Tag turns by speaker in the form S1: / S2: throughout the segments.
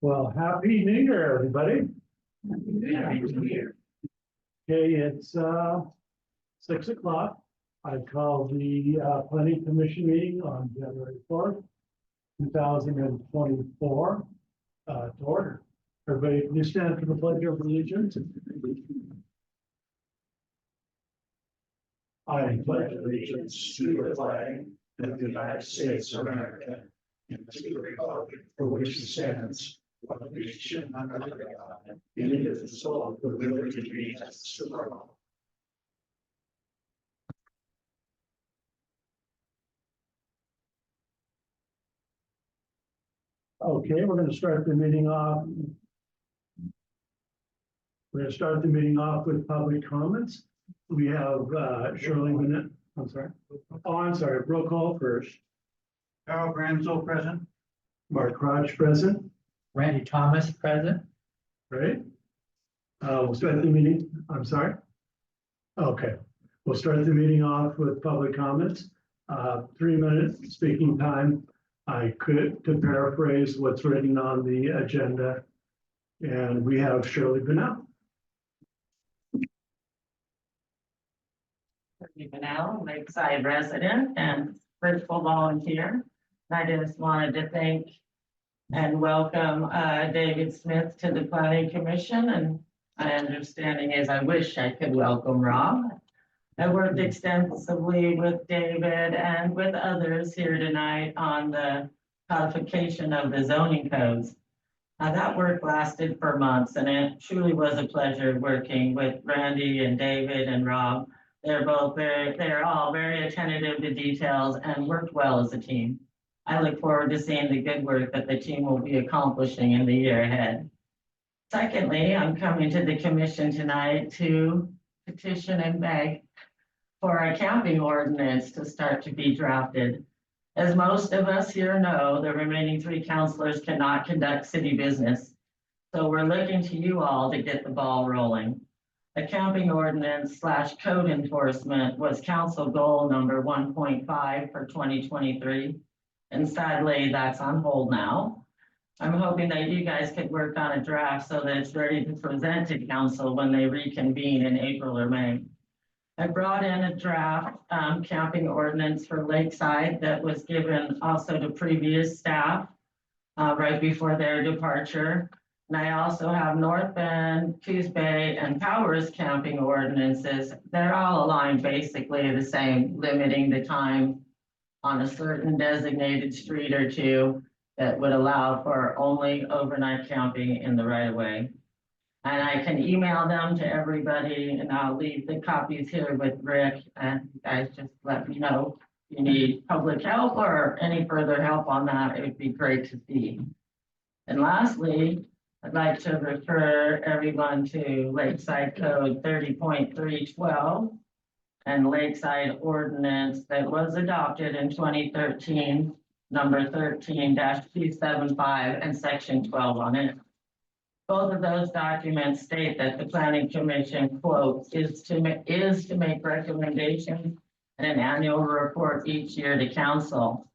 S1: Well, happy New Year, everybody.
S2: Happy New Year.
S1: Okay, it's 6 o'clock. I call the planning commission meeting on January 4th, 2024 to order. Everybody, can you stand for the pledge of allegiance? I
S2: Pledge allegiance to the flag of the United States of America and to the republic for which it stands, one nation under God, indivisible, with liberty and justice for all.
S1: Okay, we're going to start the meeting off. We're going to start the meeting off with public comments. We have Shirley Minette. I'm sorry. Oh, I'm sorry. Roll call first.
S3: Carol Granzo present.
S1: Mark Crotch present.
S4: Randy Thomas present.
S1: Right. We'll start the meeting. I'm sorry. Okay, we'll start the meeting off with public comments. 3 minutes speaking time. I could, to paraphrase what's written on the agenda. And we have Shirley Bennell.
S5: Bennell, Lakeside resident and grateful volunteer. I just wanted to thank and welcome David Smith to the Planning Commission, and my understanding is I wish I could welcome Rob. I worked extensively with David and with others here tonight on the codification of the zoning codes. That work lasted for months, and it truly was a pleasure working with Randy and David and Rob. They're all very attentive to details and worked well as a team. I look forward to seeing the good work that the team will be accomplishing in the year ahead. Secondly, I'm coming to the commission tonight to petition and beg for a camping ordinance to start to be drafted. As most of us here know, the remaining 3 councilors cannot conduct city business. So we're looking to you all to get the ball rolling. A camping ordinance / code enforcement was council goal number 1.5 for 2023. And sadly, that's on hold now. I'm hoping that you guys could work on a draft so that it's ready to present to council when they reconvene in April or May. I brought in a draft camping ordinance for Lakeside that was given also to previous staff right before their departure. And I also have North Bend, Coos Bay, and Powers camping ordinances. They're all aligned basically the same, limiting the time on a certain designated street or two that would allow for only overnight camping in the right of way. And I can email them to everybody, and I'll leave the copies here with Rick, and you guys just let me know if you need public help or any further help on that. It would be great to see. And lastly, I'd like to refer everyone to Lakeside Code 30.312 and Lakeside Ordinance that was adopted in 2013, number 13-275 and section 12 on it. Both of those documents state that the Planning Commission, quote, is to make recommendations and an annual report each year to council.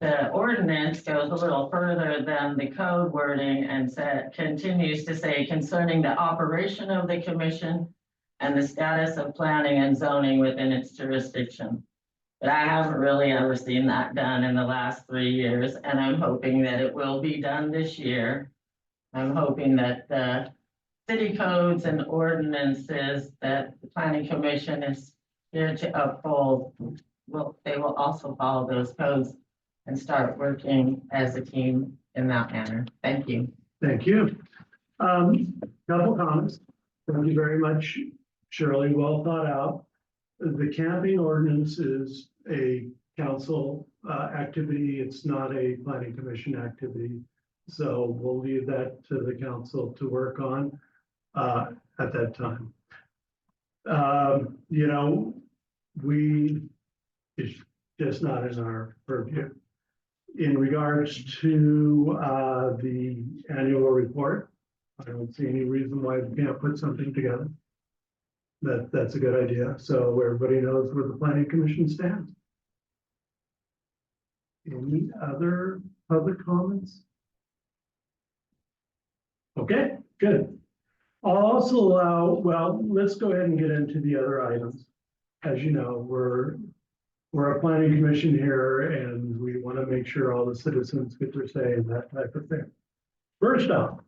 S5: The ordinance goes a little further than the code wording and continues to say concerning the operation of the commission and the status of planning and zoning within its jurisdiction. But I haven't really ever seen that done in the last 3 years, and I'm hoping that it will be done this year. I'm hoping that the city codes and ordinances that the Planning Commission is here to uphold, they will also follow those codes and start working as a team in that manner. Thank you.
S1: Thank you. Couple comments. Thank you very much, Shirley. Well thought out. The camping ordinance is a council activity. It's not a planning commission activity. So we'll leave that to the council to work on at that time. You know, it's just not in our purview. In regards to the annual report, I don't see any reason why we can't put something together. That's a good idea. So everybody knows where the Planning Commission stands. Any other public comments? Okay, good. I'll also allow, well, let's go ahead and get into the other items. As you know, we're a planning commission here and we want to make sure all the citizens get their say and that type of thing. First up,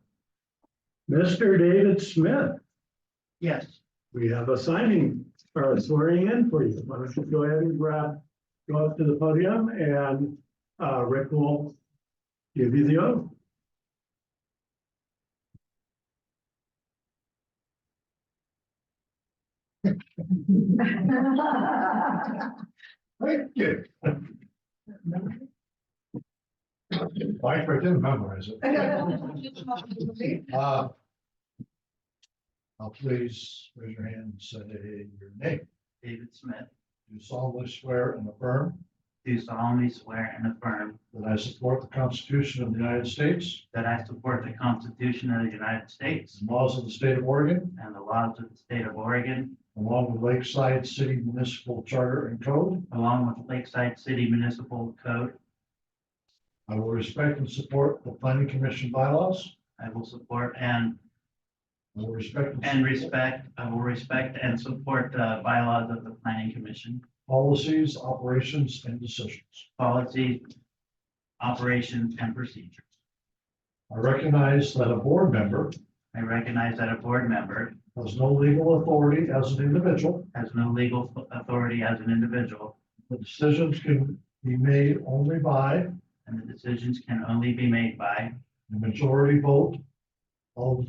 S1: Mr. David Smith,
S3: Yes.
S1: we have a signing or a swearing in for you. Why don't you go ahead and go up to the podium and Rick will give you the oath.
S2: Thank you. I didn't memorize it. Please raise your hand and say your name.
S3: David Smith,
S2: Do solemnly swear and affirm
S3: do solemnly swear and affirm
S2: that I support the Constitution of the United States
S3: that I support the Constitution of the United States
S2: and laws of the state of Oregon,
S3: and the laws of the state of Oregon,
S2: along with Lakeside City Municipal Charter and Code.
S3: along with Lakeside City Municipal Code.
S2: I will respect and support the Planning Commission bylaws.
S3: I will support and
S2: I will respect
S3: I will respect and support the bylaws of the Planning Commission,
S2: policies, operations, and decisions.
S3: policies, operations, and procedures.
S2: I recognize that a board member
S3: I recognize that a board member
S2: has no legal authority as an individual.
S3: has no legal authority as an individual,
S2: The decisions can be made only by
S3: and the decisions can only be made by
S2: the majority vote of,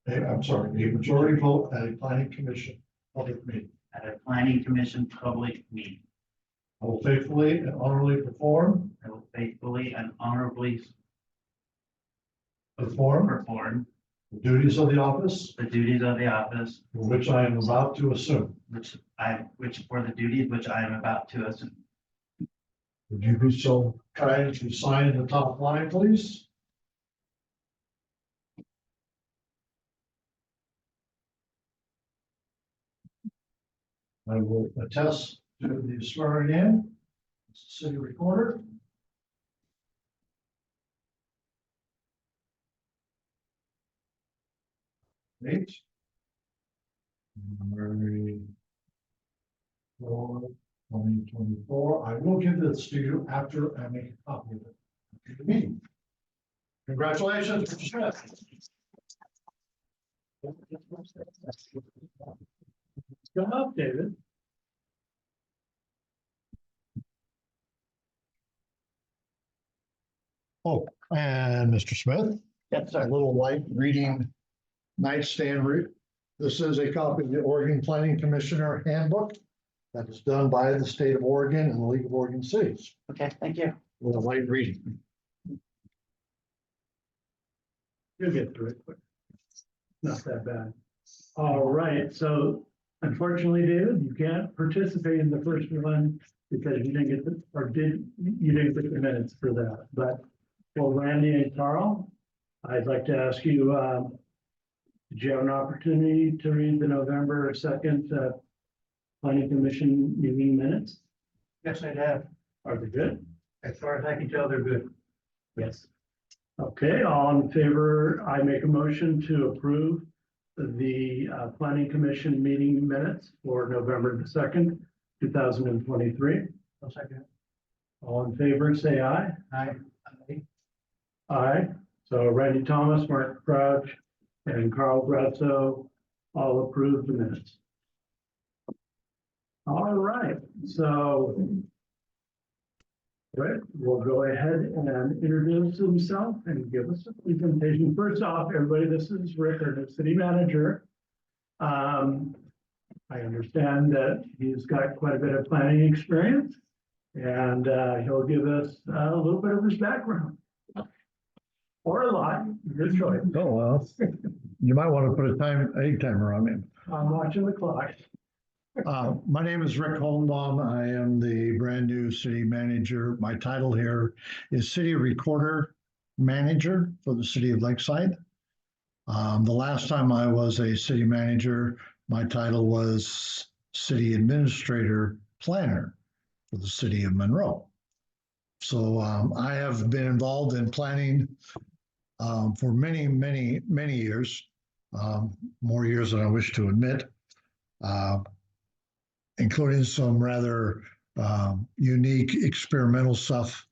S2: a majority vote at a planning commission public meeting.
S3: at a Planning Commission public meeting.
S2: I will faithfully and honorably perform
S3: I will faithfully and honorably
S2: perform
S3: perform
S2: the duties of the office
S3: the duties of the office
S2: for which I am about to assume.
S3: which for the duties which I am about to assume.
S2: Would you be so kind to sign the top line, please? I will attest to the swearing in. City recorder. Eight. January 4, 2024. I will give this to you after I make a copy of it. After the meeting. Congratulations, Mr. Smith.
S1: Come up, David.
S2: Oh, and Mr. Smith,
S3: Yes,
S2: a little light reading nightstand route. This is a copy of the Oregon Planning Commissioner Handbook that is done by the state of Oregon and the League of Oregon Cities.
S3: Okay, thank you.
S2: With a light reading.
S1: You'll get through it quick. Not that bad. All right, so unfortunately, David, you can't participate in the first one because you didn't get you didn't get the minutes for that. But for Randy and Carl, I'd like to ask you, did you have an opportunity to read the November 2nd Planning Commission meeting minutes?
S3: Yes, I have.
S1: Are they good?
S3: As far as I can tell, they're good.
S1: Yes. Okay, all in favor, I make a motion to approve the Planning Commission meeting minutes for November the 2nd, 2023.
S3: I'll second it.
S1: All in favor, say aye.
S3: Aye.
S1: Aye. So Randy Thomas, Mark Crouch, and Carl Brazzo all approved the minutes. All right, so Rick will go ahead and introduce himself and give us a presentation. First off, everybody, this is Rick, our new city manager. I understand that he's got quite a bit of planning experience, and he'll give us a little bit of his background. Or a lot, your choice.
S2: Oh, well, you might want to put a egg timer on me.
S1: I'm watching the clock.
S2: My name is Rick Holmbaum. I am the brand new city manager. My title here is City Recorder Manager for the city of Lakeside. The last time I was a city manager, my title was City Administrator Planner for the city of Monroe. So I have been involved in planning for many, many, many years, more years than I wish to admit, uh, including some rather unique experimental stuff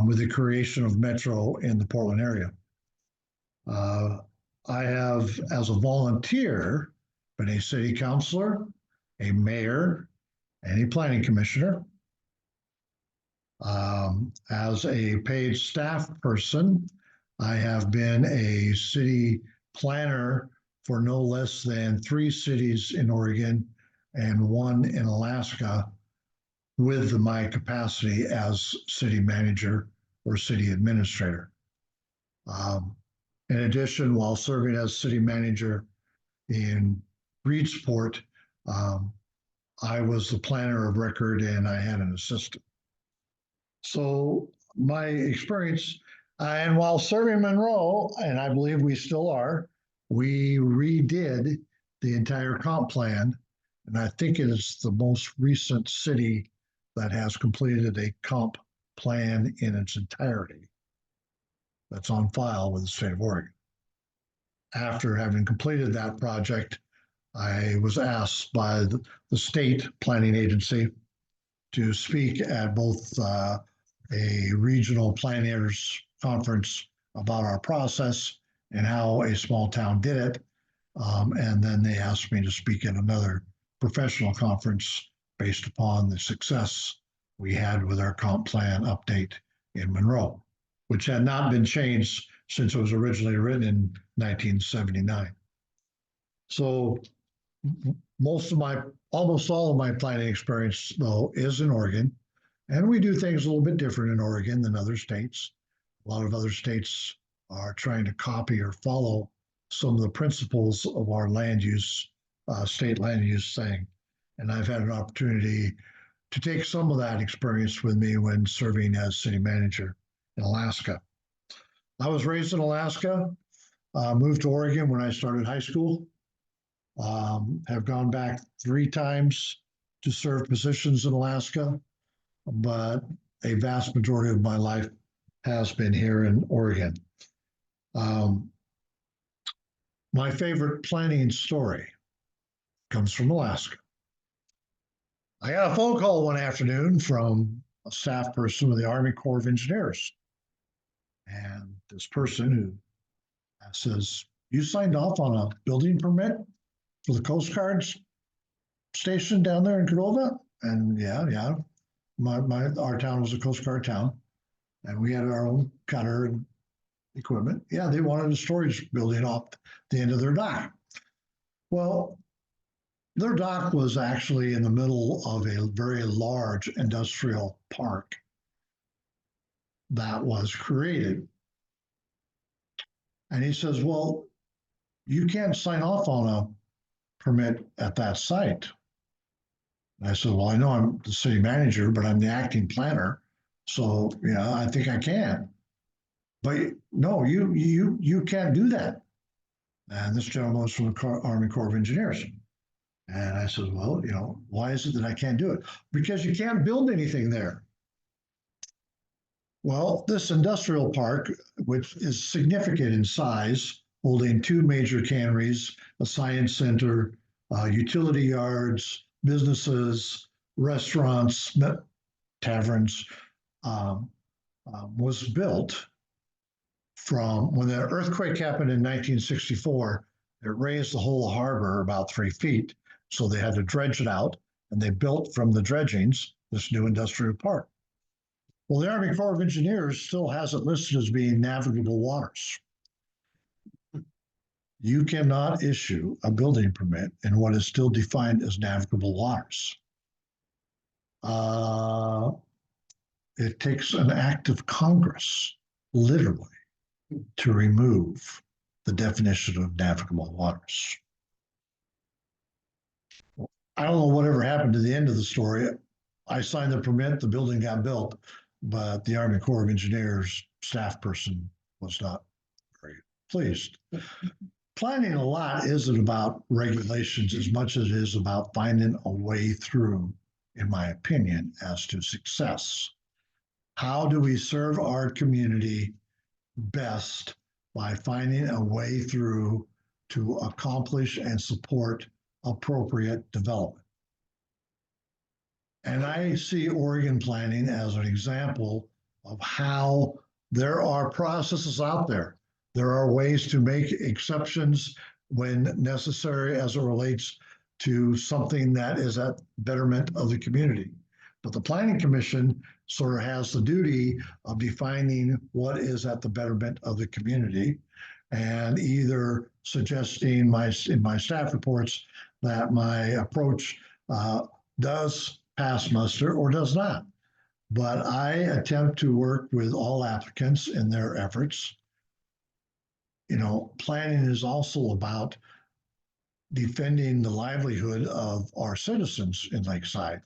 S2: with the creation of Metro in the Portland area. I have, as a volunteer, been a city councilor, a mayor, and a planning commissioner. As a paid staff person, I have been a city planner for no less than 3 cities in Oregon and 1 in Alaska, with my capacity as city manager or city administrator. In addition, while serving as city manager in Reedsport, I was the planner of record and I had an assistant. So my experience, and while serving Monroe, and I believe we still are, we redid the entire comp plan. And I think it is the most recent city that has completed a comp plan in its entirety that's on file with the state of Oregon. After having completed that project, I was asked by the state planning agency to speak at both a regional planners conference about our process and how a small town did it. And then they asked me to speak at another professional conference based upon the success we had with our comp plan update in Monroe, which had not been changed since it was originally written in 1979. So almost all of my planning experience, though, is in Oregon. And we do things a little bit different in Oregon than other states. A lot of other states are trying to copy or follow some of the principles of our land use, state land use thing. And I've had an opportunity to take some of that experience with me when serving as city manager in Alaska. I was raised in Alaska, moved to Oregon when I started high school, have gone back 3 times to serve positions in Alaska, but a vast majority of my life has been here in Oregon. My favorite planning story comes from Alaska. I got a phone call one afternoon from a staff person with the Army Corps of Engineers. And this person who says, "You signed off on a building permit for the Coast Guard's station down there in Cordova?" And yeah. Our town was a Coast Guard town, and we had our own cutter and equipment. Yeah, they wanted a storage building off the end of their dock. Well, their dock was actually in the middle of a very large industrial park that was created. And he says, "Well, you can't sign off on a permit at that site." And I said, "Well, I know I'm the city manager, but I'm the acting planner. So, yeah, I think I can." "But no, you can't do that." And this gentleman was from the Army Corps of Engineers. And I said, "Well, why is it that I can't do it?" "Because you can't build anything there." Well, this industrial park, which is significant in size, holding 2 major canneries, a science center, utility yards, businesses, restaurants, taverns, was built from when the earthquake happened in 1964. It raised the whole harbor about 3 feet. So they had to dredge it out, and they built from the dredgings this new industrial park. Well, the Army Corps of Engineers still has it listed as being navigable waters. You cannot issue a building permit in what is still defined as navigable waters. It takes an act of Congress, literally, to remove the definition of navigable waters. I don't know whatever happened to the end of the story. I signed the permit, the building got built, but the Army Corps of Engineers staff person was not very pleased. Planning a lot isn't about regulations as much as it is about finding a way through, in my opinion, as to success. How do we serve our community best by finding a way through to accomplish and support appropriate development. And I see Oregon planning as an example of how there are processes out there. There are ways to make exceptions when necessary as it relates to something that is at betterment of the community. But the Planning Commission sort of has the duty of defining what is at the betterment of the community and either suggesting in my staff reports that my approach does pass muster or does not. But I attempt to work with all applicants in their efforts. You know, planning is also about defending the livelihood of our citizens in Lakeside.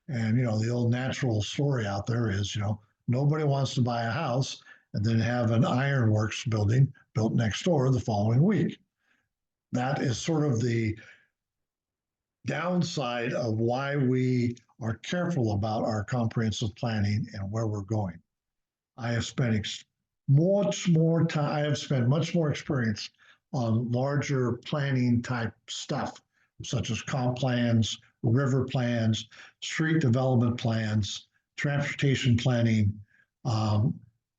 S2: And, you know, the old natural story out there is, you know, nobody wants to buy a house and then have an ironworks building built next door the following week. That is sort of the downside of why we are careful about our comprehensive planning and where we're going. I have spent much more time, I have spent much more experience on larger planning type stuff, such as comp plans, river plans, street development plans, transportation planning,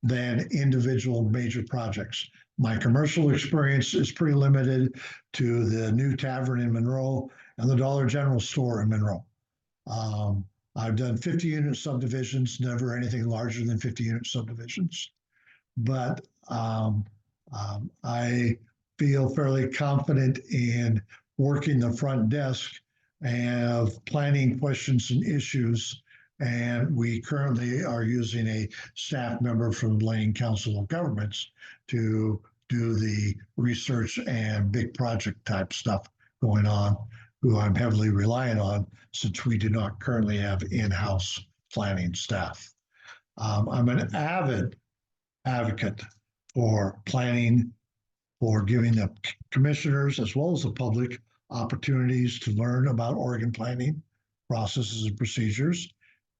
S2: than individual major projects. My commercial experience is pretty limited to the new tavern in Monroe and the Dollar General store in Monroe. I've done 50 unit subdivisions, never anything larger than 50 unit subdivisions. But I feel fairly confident in working the front desk and of planning questions and issues. And we currently are using a staff member from Lane Council of Governments to do the research and big project type stuff going on, who I'm heavily reliant on since we do not currently have in-house planning staff. I'm an avid advocate for planning, for giving the commissioners as well as the public opportunities to learn about Oregon planning processes and procedures.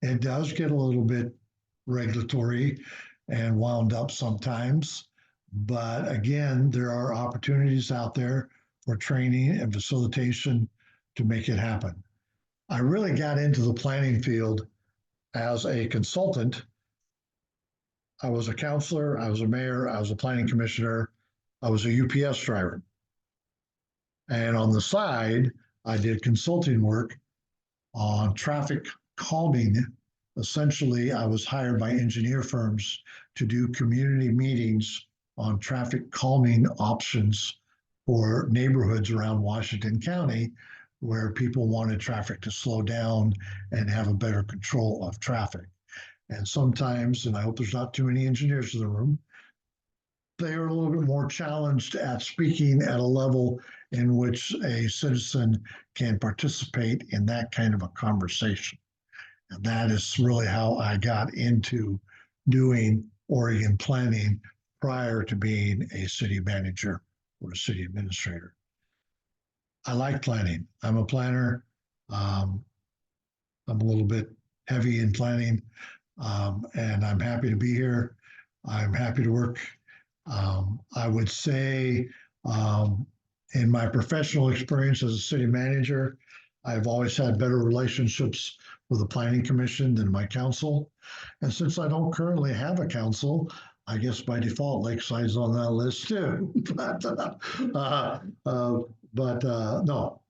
S2: It does get a little bit regulatory and wound up sometimes, but again, there are opportunities out there for training and facilitation to make it happen. I really got into the planning field as a consultant. I was a counselor, I was a mayor, I was a planning commissioner, I was a UPS driver. And on the side, I did consulting work on traffic calming. Essentially, I was hired by engineer firms to do community meetings on traffic calming options for neighborhoods around Washington County where people wanted traffic to slow down and have a better control of traffic. And sometimes, and I hope there's not too many engineers in the room, they are a little bit more challenged at speaking at a level in which a citizen can participate in that kind of a conversation. And that is really how I got into doing Oregon planning prior to being a city manager or a city administrator. I like planning. I'm a planner. I'm a little bit heavy in planning, and I'm happy to be here. I'm happy to work. I would say in my professional experience as a city manager, I've always had better relationships with the Planning Commission than my council. And since I don't currently have a council, I guess by default, Lakeside's on that list too. No,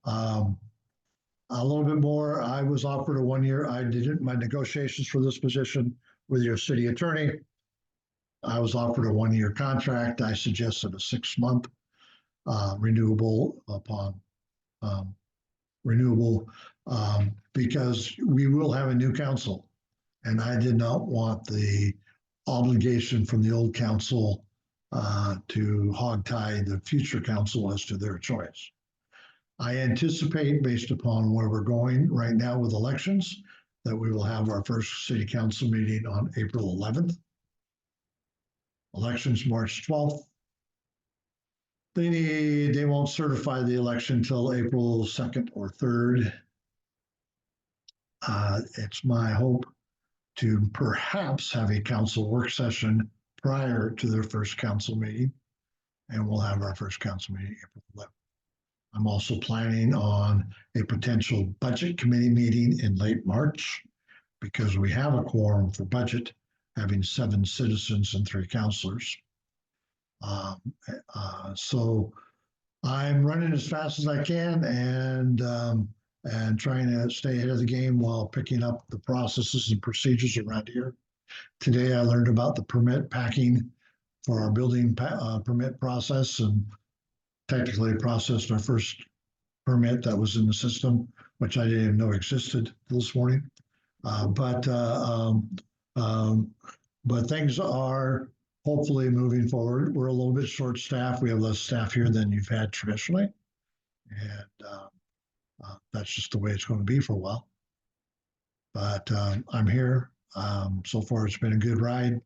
S2: a little bit more. I was offered a 1 year. I did my negotiations for this position with your city attorney. I was offered a 1 year contract. I suggested a 6-month renewable upon renewable because we will have a new council. And I did not want the obligation from the old council to hogtie the future council as to their choice. I anticipate, based upon where we're going right now with elections, that we will have our first city council meeting on April 11th. Elections March 12th. They won't certify the election until April 2nd or 3rd. It's my hope to perhaps have a council work session prior to their first council meeting. and we'll have our first council meeting April 11th. I'm also planning on a potential budget committee meeting in late March because we have a quorum for budget, having 7 citizens and 3 councilors. So I'm running as fast as I can and trying to stay ahead of the game while picking up the processes and procedures around here. Today, I learned about the permit packing for our building permit process and technically processed our first permit that was in the system, which I didn't even know existed this morning. But things are hopefully moving forward. We're a little bit short-staffed. We have less staff here than you've had traditionally, and that's just the way it's going to be for a while. But I'm here. So far, it's been a good ride.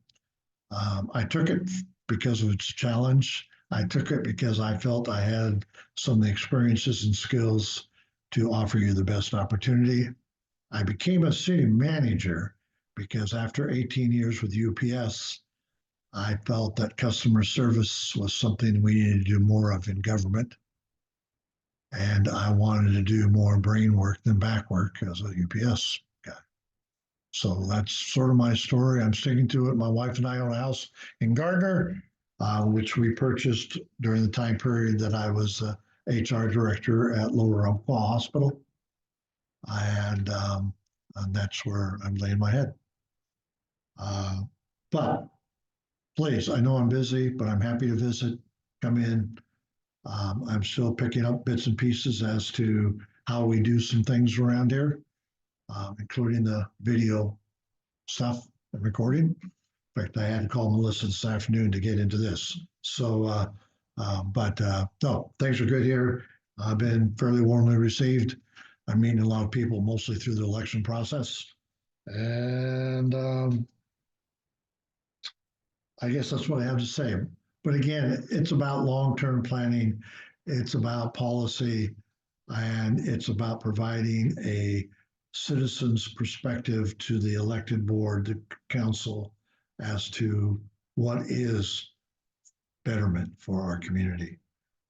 S2: I took it because of its challenge. I took it because I felt I had some of the experiences and skills to offer you the best opportunity. I became a city manager because after 18 years with UPS, I felt that customer service was something we needed to do more of in government. And I wanted to do more brain work than back work as a UPS guy. So that's sort of my story. I'm sticking to it. My wife and I own a house in Gardner, which we purchased during the time period that I was HR director at Lower Umpqua Hospital. And that's where I'm laying my head. But please, I know I'm busy, but I'm happy to visit, come in. I'm still picking up bits and pieces as to how we do some things around here, including the video stuff and recording. In fact, I had to call Melissa this afternoon to get into this. So, no, things are good here. I've been fairly warmly received. I'm meeting a lot of people, mostly through the election process. And I guess that's what I have to say. But again, it's about long-term planning. It's about policy, and it's about providing a citizen's perspective to the elected board, the council, as to what is betterment for our community.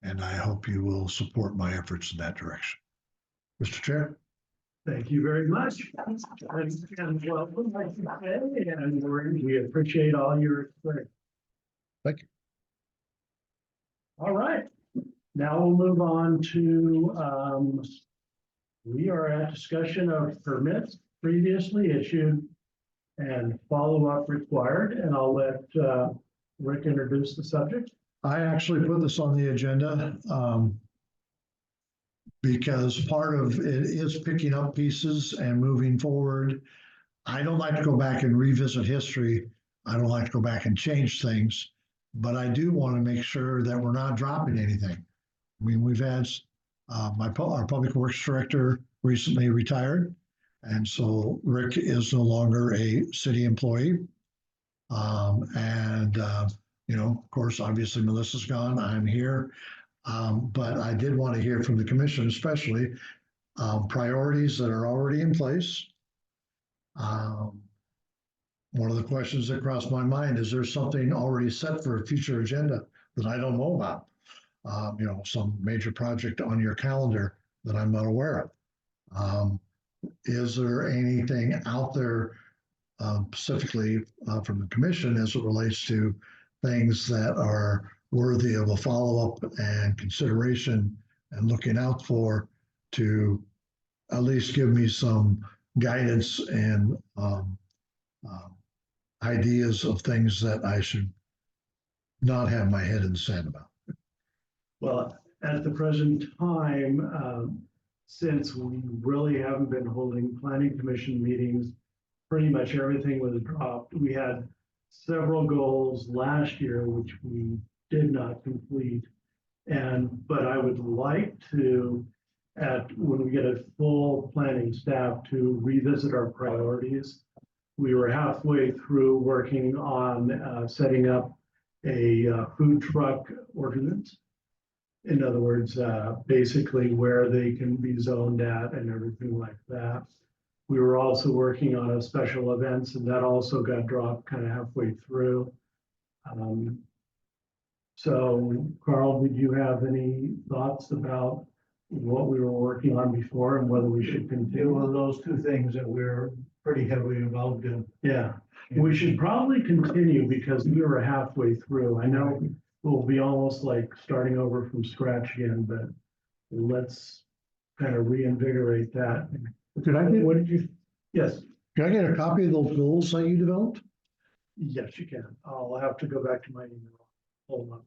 S2: And I hope you will support my efforts in that direction. Mr. Chair?
S1: Thank you very much. And welcome, and we appreciate all your experience.
S2: Thank you.
S1: All right, now we'll move on to, we are at discussion of permits previously issued and follow-up required, and I'll let Rick introduce the subject.
S2: I actually put this on the agenda because part of it is picking up pieces and moving forward. I don't like to go back and revisit history. I don't like to go back and change things, but I do want to make sure that we're not dropping anything. I mean, we've had our public works director recently retired, and so Rick is no longer a city employee. You know, of course, obviously Melissa's gone. I'm here. But I did want to hear from the commission, especially priorities that are already in place. One of the questions that crossed my mind is there something already set for a future agenda that I don't know about? You know, some major project on your calendar that I'm not aware of. Is there anything out there specifically from the commission as it relates to things that are worthy of a follow-up and consideration and looking out for to at least give me some guidance and ideas of things that I should not have my head in the sand about?
S1: Well, at the present time, since we really haven't been holding planning commission meetings, pretty much everything was dropped. We had several goals last year, which we did not complete. But I would like to, when we get a full planning staff, to revisit our priorities. We were halfway through working on setting up a food truck ordinance. In other words, basically where they can be zoned at and everything like that. We were also working on a special events, and that also got dropped kind of halfway through. So Carl, did you have any thoughts about what we were working on before and whether we should
S2: There
S1: continue?
S2: were those two things that we're pretty heavily involved in.
S1: Yeah, we should probably continue because we were halfway through. I know we'll be almost like starting over from scratch again, but let's kind of reinvigorate that.
S6: Could I
S1: What
S6: get,
S1: did you? Yes,
S6: could I get a copy of those goals that you developed?
S1: yes, you can. I'll have to go back to my email. Hold on,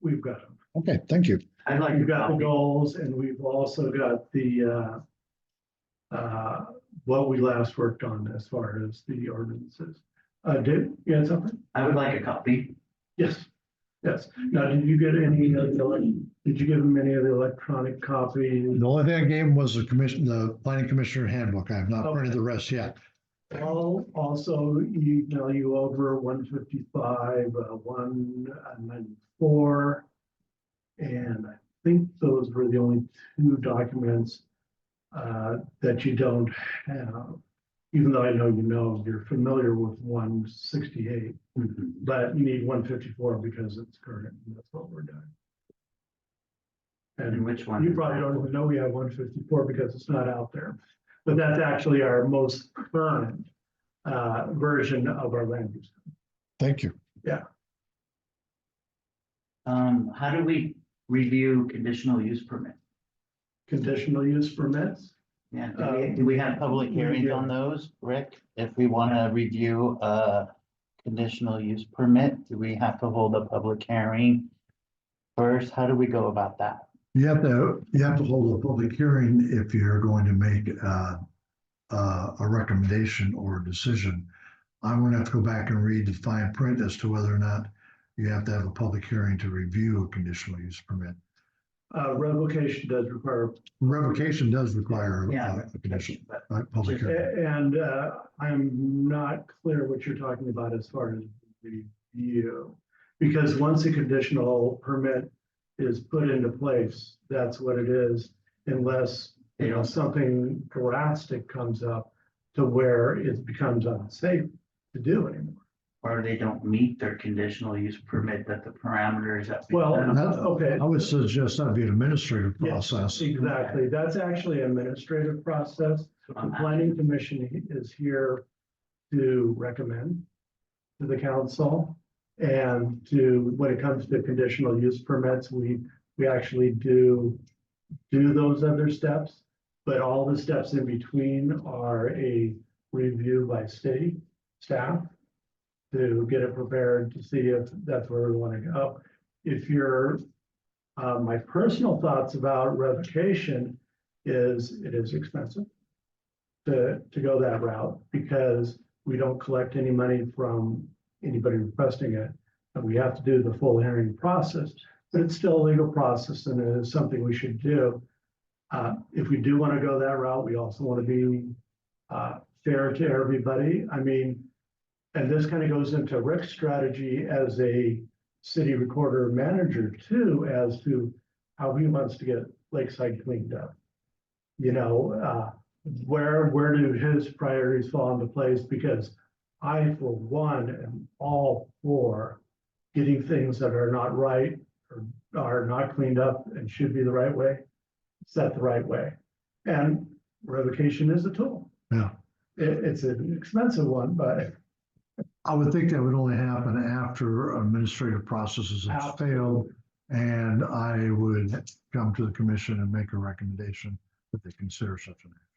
S1: we've got them.
S6: Okay, thank you.
S3: I'd like
S1: We've
S3: to
S1: got the
S3: copy.
S1: goals and we've also got the what we last worked on as far as the ordinances. Did you have something?
S3: I would like a copy.
S1: Yes, yes. Now, did you get any of did you give them any of the electronic copies?
S6: The only thing I gave him was the planning commissioner handbook. I have not printed the rest yet.
S1: I'll also email you over 155, 194. And I think those were the only two documents that you don't have. Even though I know you're familiar with 168, but you need 154 because it's current and that's what we're doing.
S3: And
S1: And
S3: which one?
S1: you probably don't even know we have 154 because it's not out there. But that's actually our most current version of our land use.
S6: Thank you.
S3: How do we review conditional use permit?
S1: Conditional use permits.
S3: Yeah, do we have public hearings on those, Rick? If we want to review a conditional use permit, do we have to hold a public hearing first? How do we go about that?
S6: You have to hold a public hearing if you're going to make a recommendation or a decision. I'm gonna have to go back and read the fine print as to whether or not you have to have a public hearing to review a conditional use permit.
S1: Revocation does require,
S6: Revocation does require
S3: Yeah.
S6: a condition,
S3: But
S6: public hearing.
S1: and I'm not clear what you're talking about as far as review. Because once a conditional permit is put into place, that's what it is, unless, something drastic comes up to where it becomes unsafe to do anymore.
S3: or they don't meet their conditional use permit that the parameters that. we
S1: Well,
S3: set up.
S1: okay.
S6: I would suggest that'd be an administrative
S1: Yes,
S6: process.
S1: exactly. That's actually an administrative process. The planning commission is here to recommend to the council. And when it comes to conditional use permits, we actually do those other steps. But all the steps in between are a review by state staff to get it prepared to see if that's where we want to go. If you're, my personal thoughts about revocation is it is expensive to go that route because we don't collect any money from anybody requesting it. And we have to do the full hearing process, but it's still a legal process and it is something we should do. If we do want to go that route, we also want to be fair to everybody. I mean, and this kind of goes into Rick's strategy as a city recorder manager too, as to how he wants to get Lakeside cleaned up. Where do his priorities fall into place? Because I, for one, am all for getting things that are not right or are not cleaned up and should be the right way, set the right way. And revocation is a tool.
S6: Yeah.
S1: It's an expensive one, but
S6: I would think that would only happen after administrative processes have failed. And I would come to the commission and make a recommendation that they consider such an action.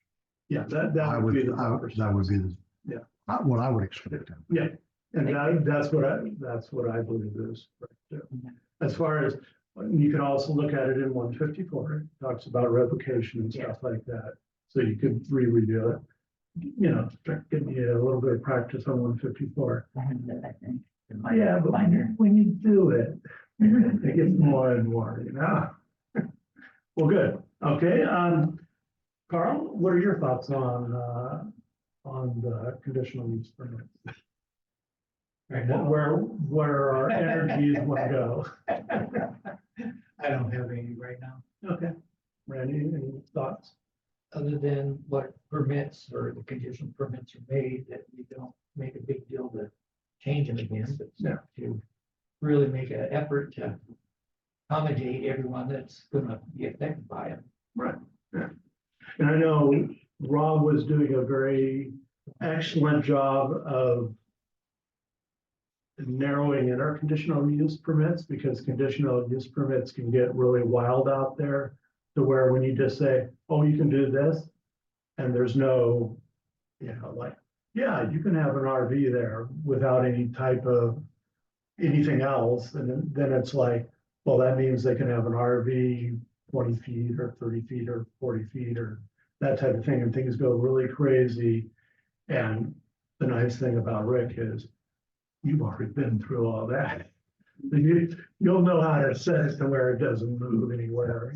S1: yeah, that would be the proper
S6: That would be the.
S1: Yeah.
S6: What I would expect.
S1: Yeah, and that's what I believe is. Right, too. As far as, you can also look at it in 154, it talks about revocation and stuff like that. So you could re-review it. Start getting you a little bit of practice on 154.
S3: I have that, I think, in my
S1: Yeah, but
S3: binder.
S1: when you do it, it gets more and more, Well, good. Okay, Carl, what are your thoughts on the conditional use permit?
S4: Right now,
S1: Where our energies would go?
S4: I don't have any right now,
S1: Okay, Randy, any thoughts?
S4: other than what permits or the conditional permits are made, that we don't make a big deal to change them again, but
S1: Yeah.
S4: to really make an effort to accommodate everyone that's gonna be affected by it.
S1: Right, yeah. And I know Rob was doing a very excellent job of narrowing in our conditional use permits, because conditional use permits can get really wild out there to where when you just say, oh, you can do this, and there's no, like, yeah, you can have an RV there without any type of anything else, and then it's like, well, that means they can have an RV 20 feet or 30 feet or 40 feet or that type of thing, and things go really crazy. And the nice thing about Rick is you've already been through all that. You'll know how to set it to where it doesn't move anywhere.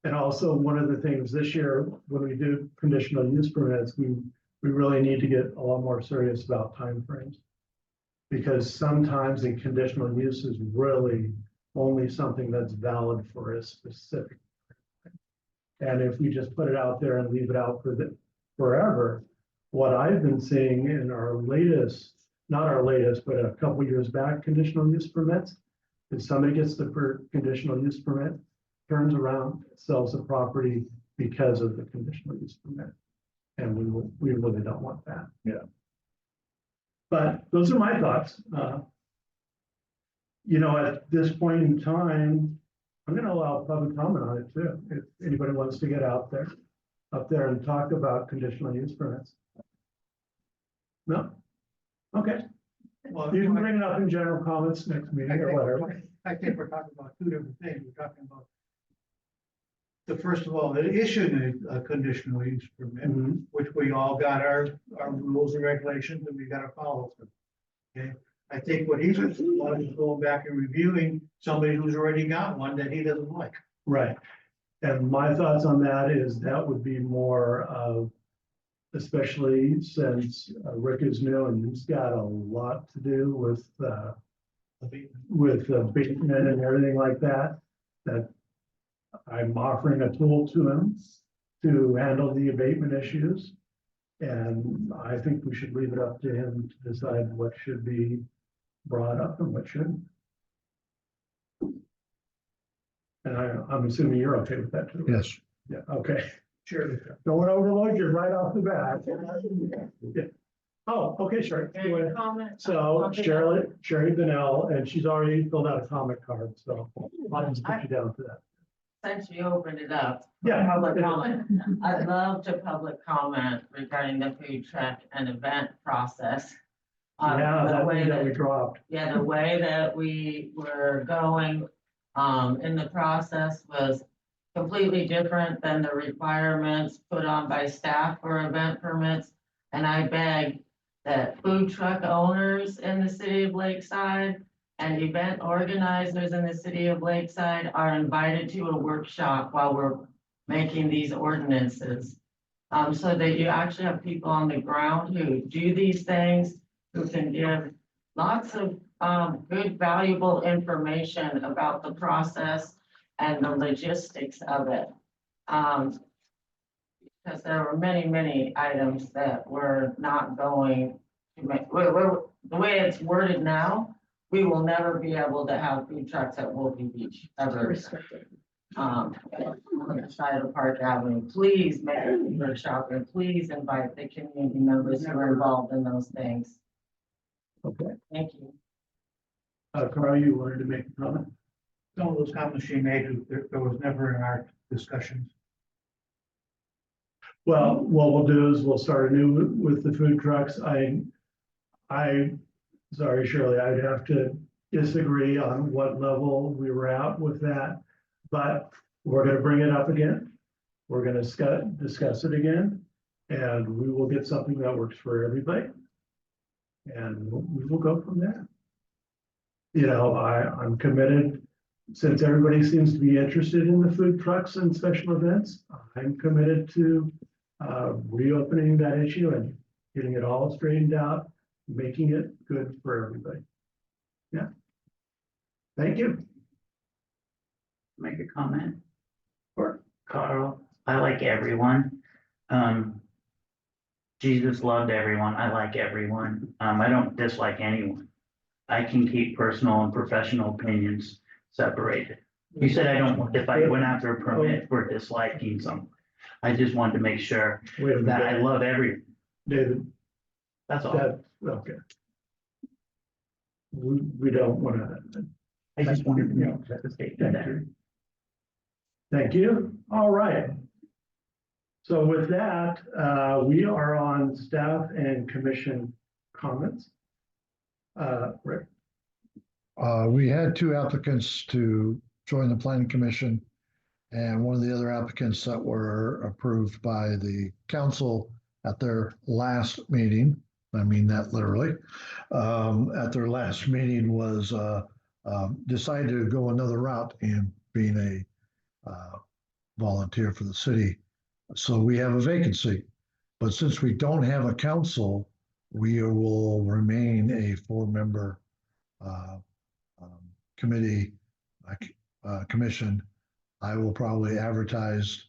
S1: And also, one of the things this year, when we do conditional use permits, we really need to get a lot more serious about timeframes. Because sometimes a conditional use is really only something that's valid for a specific. And if we just put it out there and leave it out for forever, what I've been seeing in our latest, not our latest, but a couple years back, conditional use permits, is somebody gets the conditional use permit, turns around, sells the property because of the conditional use permit. And we really don't want that.
S6: Yeah.
S1: But those are my thoughts. At this point in time, I'm gonna allow public comment on it too. If anybody wants to get up there and talk about conditional use permits. No? Okay,
S2: Well,
S1: you can bring it up in general comments next meeting or whatever.
S2: I think we're talking about two different things. We're talking about first of all, the issuing a conditional use permit,
S1: Mhm.
S2: which we all got our rules and regulations and we gotta follow them. Okay, I think what he's about is going back and reviewing somebody who's already got one that he doesn't like.
S1: Right. And my thoughts on that is that would be more of, especially since Rick is new and he's got a lot to do with abatement and everything like that, that I'm offering a tool to him to handle the abatement issues. And I think we should leave it up to him to decide what should be brought up and what shouldn't. And I'm assuming you're okay with that too?
S6: Yes.
S1: Yeah, okay.
S2: Sure.
S1: Don't want to overload you right off the bat. Yeah. Oh, okay, sure.
S5: Any comments?
S1: So Sherry Bennell, and she's already filled out a comment card, so I'll just put you down for that.
S5: Since you opened it up.
S1: Yeah.
S5: Public comment. I'd love to public comment regarding the food truck and event process.
S1: Yeah,
S5: The
S1: that
S5: way
S1: thing that we dropped.
S5: Yeah, the way that we were going, in the process was completely different than the requirements put on by staff for event permits. And I beg that food truck owners in the city of Lakeside and event organizers in the city of Lakeside are invited to a workshop while we're making these ordinances. So that you actually have people on the ground who do these things, who can give lots of good, valuable information about the process and the logistics of it. Because there were many, many items that were not going to make, the way it's worded now, we will never be able to have food trucks at Wolfie Beach ever. On the side of Park Avenue, please make a workshop and please invite the community members who are involved in those things.
S1: Okay.
S5: Thank you.
S1: Carl, you wanted to make a comment?
S2: Some of those comments she made, there was never in our discussions.
S1: Well, what we'll do is we'll start anew with the food trucks. Sorry, Shirley, I'd have to disagree on what level we were at with that. But we're gonna bring it up again. We're gonna discuss it again, and we will get something that works for everybody. And we will go from there. I'm committed, since everybody seems to be interested in the food trucks and special events, I'm committed to reopening that issue and getting it all straightened out, making it good for everybody. Yeah. Thank you.
S3: Make a comment.
S1: Sure.
S3: Carl, I like everyone. Jesus loved everyone. I like everyone. I don't dislike anyone. I can keep personal and professional opinions separated. You said I don't, if I went after a permit for disliking something, I just wanted to make sure
S1: Wait a
S3: that I
S1: minute,
S3: love every,
S1: David,
S3: that's all.
S1: that, okay. We don't wanna,
S3: I just wanted to know that the state did
S1: thank
S3: that.
S1: you. Thank you. All right. So with that, we are on staff and commission comments. Rick,
S6: We had two applicants to join the planning commission. And one of the other applicants that were approved by the council at their last meeting, I mean that literally, at their last meeting was decided to go another route in being a volunteer for the city. So we have a vacancy. But since we don't have a council, we will remain a four-member committee, commission. I will probably advertise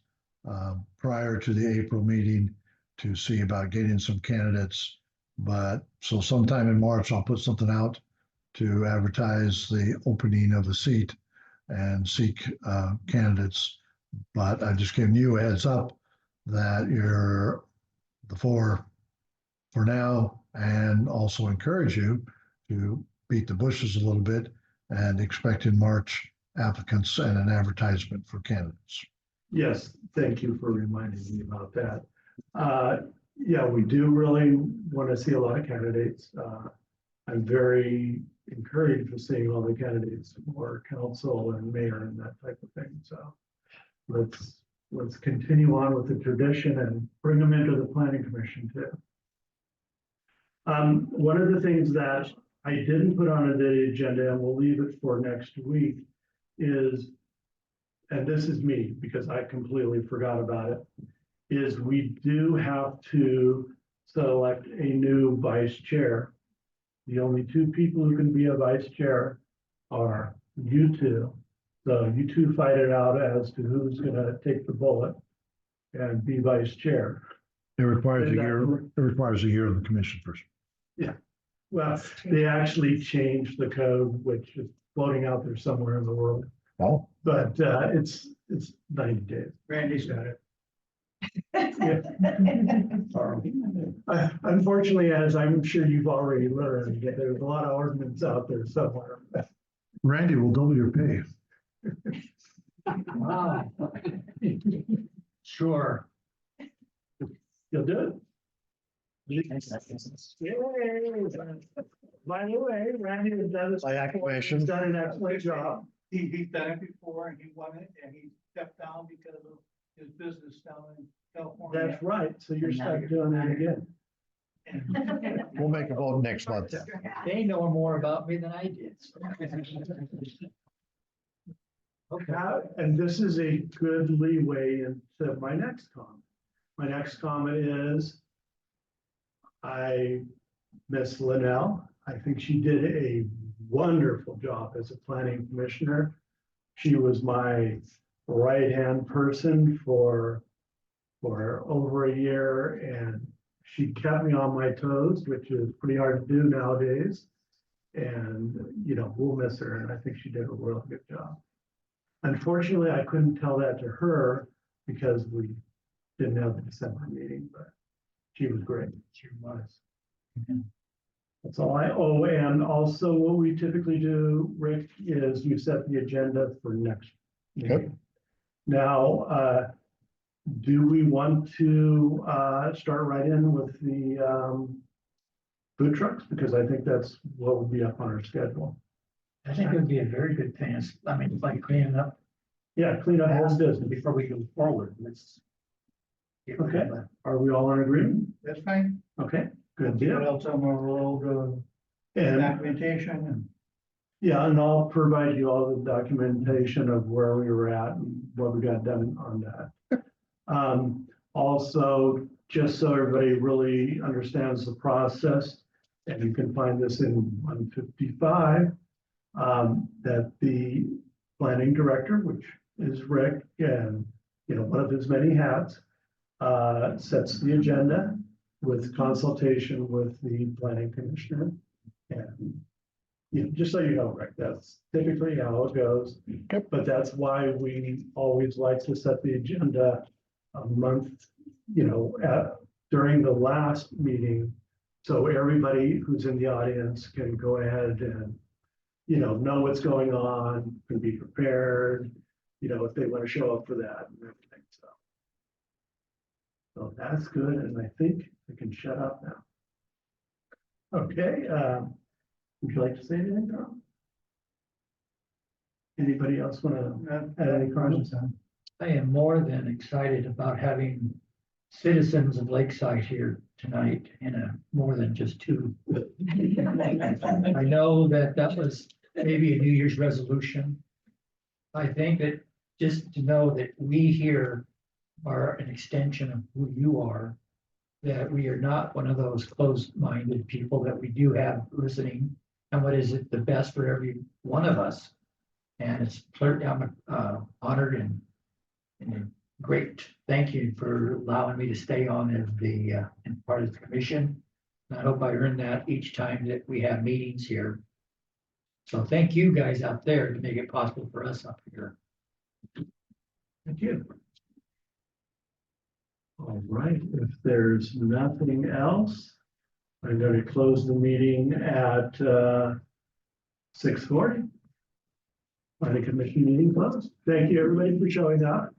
S6: prior to the April meeting to see about getting some candidates. But so sometime in March, I'll put something out to advertise the opening of a seat and seek candidates. But I've just given you a heads up that you're the four for now, and also encourage you to beat the bushes a little bit and expect in March applicants and an advertisement for candidates.
S1: yes, thank you for reminding me about that. Yeah, we do really want to see a lot of candidates. I'm very encouraged with seeing all the candidates for council and mayor and that type of thing. So let's continue on with the tradition and bring them into the planning commission too. One of the things that I didn't put on the agenda, and we'll leave it for next week, is, and this is me because I completely forgot about it, is we do have to select a new vice chair. The only two people who can be a vice chair are you two. So you two fight it out as to who's gonna take the bullet and be vice chair.
S6: It requires a year of the commission first.
S1: Well, they actually changed the code, which is floating out there somewhere in the world,
S6: Oh,
S1: but it's 90 days.
S4: Randy's got it.
S1: Unfortunately, as I'm sure you've already learned, that there's a lot of ordinance out there somewhere.
S6: Randy will double your pay.
S4: Wow. Sure.
S1: You'll do it. Yay. By the way, Randy has done this.
S6: By acclamation.
S1: He's done an excellent job.
S2: He's done it before and he won it and he stepped down because of his business down in California.
S1: That's right. So you're stuck doing it again.
S6: We'll make a vote next month.
S4: They know more about me than I did. Okay.
S1: And this is a good leeway into my next comment. My next comment is I miss Linnell. I think she did a wonderful job as a planning commissioner. She was my right-hand person for over a year, and she kept me on my toes, which is pretty hard to do nowadays. And, you know, we'll miss her, and I think she did a real good job. Unfortunately, I couldn't tell that to her because we didn't have the December meeting, but she was great. She was. That's all I owe. And also what we typically do, Rick, is you set the agenda for next meeting. Now, do we want to start right in with the food trucks? Because I think that's what will be up on our schedule.
S4: I think it would be a very good thing. I mean, like cleaning up.
S1: Yeah, clean up whole business.
S4: Before we go forward, let's.
S1: Okay. Are we all in agreement?
S2: That's fine.
S1: Okay, good
S2: What
S1: deal.
S2: else on our road,
S1: And
S2: documentation and.
S1: yeah, and I'll provide you all the documentation of where we were at and what we got done on that. Also, just so everybody really understands the process, and you can find this in 155, that the planning director, which is Rick, and, you know, one of his many hats, sets the agenda with consultation with the planning commissioner. And just so you know, Rick, that's typically how it goes.
S6: Yep.
S1: But that's why we always like to set the agenda a month, during the last meeting. So everybody who's in the audience can go ahead and, know what's going on, can be prepared, if they want to show up for that and everything, so. So that's good, and I think I can shut up now. Okay, would you like to say anything, Carl? Anybody else want to add any comments on?
S4: I am more than excited about having citizens of Lakeside here tonight in a more than just two. I know that was maybe a New Year's resolution. I think that just to know that we here are an extension of who you are, that we are not one of those closed-minded people, that we do have listening, and what is it the best for every one of us. And it's I'm honored and great. Thank you for allowing me to stay on as the in part of the commission. And I hope I earn that each time that we have meetings here. So thank you guys out there to make it possible for us up here.
S1: Thank you. All right, if there's nothing else, I'm going to close the meeting at 6:40. Planning Commission meeting closed. Thank you, everybody, for showing up.